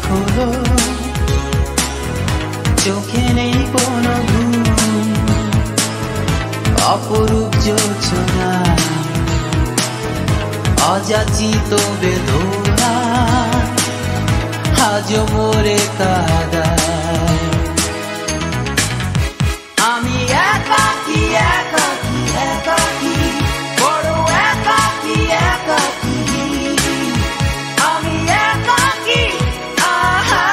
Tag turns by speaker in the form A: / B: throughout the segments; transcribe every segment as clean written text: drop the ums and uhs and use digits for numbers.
A: খোলো, চোখে নেই কোনো ঘুম, অপরূপ জোছনা, অযাচিত বেদনা আজ মোরে কাঁদায়। আমি একাকী একাকী একাকী, বড় একাকী একাকী, আমি একাকী, আহা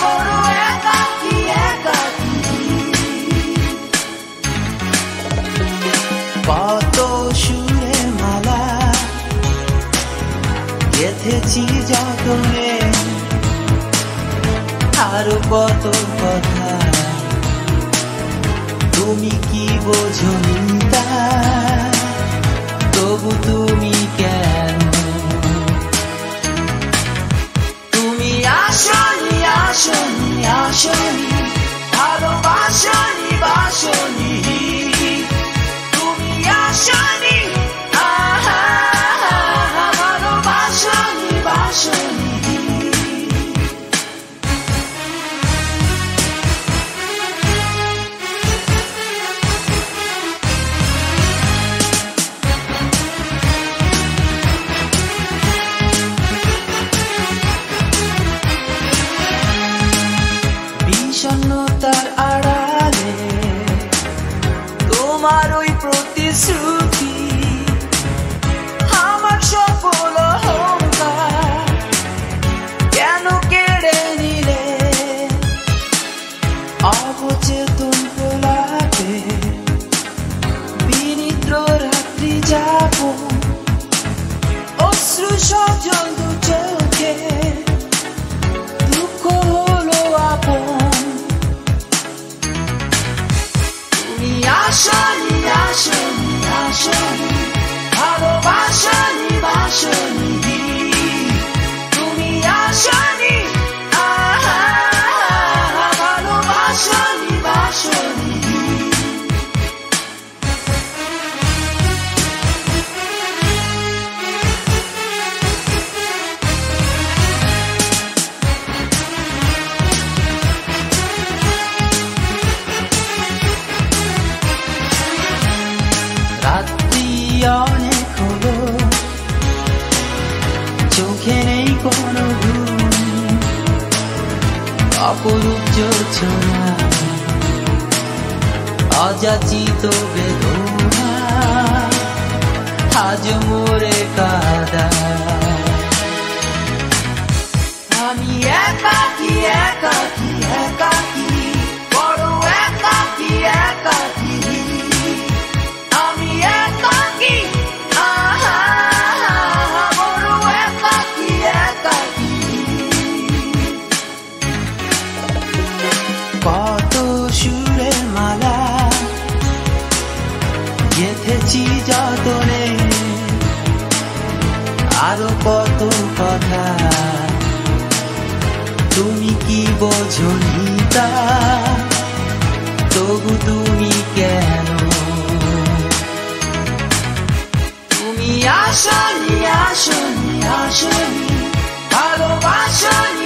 A: বড় একাকী একাকী। কত সুরে মালা গেঁথেছি যতনে, আরো কত কথা তুমি কি বোঝনি তা, তবু তুমি কেন? তুমি আসনি আসনি আসনি, ভালোবাসনি বাসনি, তুমি আসনি, আহা ভালোবাসনি বাসনি। বিষণ্ণতার আড়ালে তোমার ওই প্রতিশ্রুতি, আমার সফল অহংকার কেন কেড়ে নিলে? অবচেতন প্রলাপে বিনিদ্র রাত্রি যাপন, অশ্রু সজল দু চোখে দুঃখ হলো আপন। তুমি আসনি আসনি আসনি, ভালোবাসনি বাসনি, তুমি আসনি, আহা ভালোবাসনি বাসনি। রাত্রি অনেক হলো, চোখে নেই কোনো ঘুম, অপরূপ জোছনা, অযাচিত বেদনা আজ মোরে কাঁদায়। আমি একাকী একাকী একাকী, বড় একাকী একাকী, আমি একাকী, আহা বড় একাকী একাকী। কত সুরের মালা গেঁথেছি যতনে, আরো কত কথা তুমি কি বোঝনি তা, তবু তুমি কেন? তুমি আসনি আসনি আসনি, ভালোবাসনি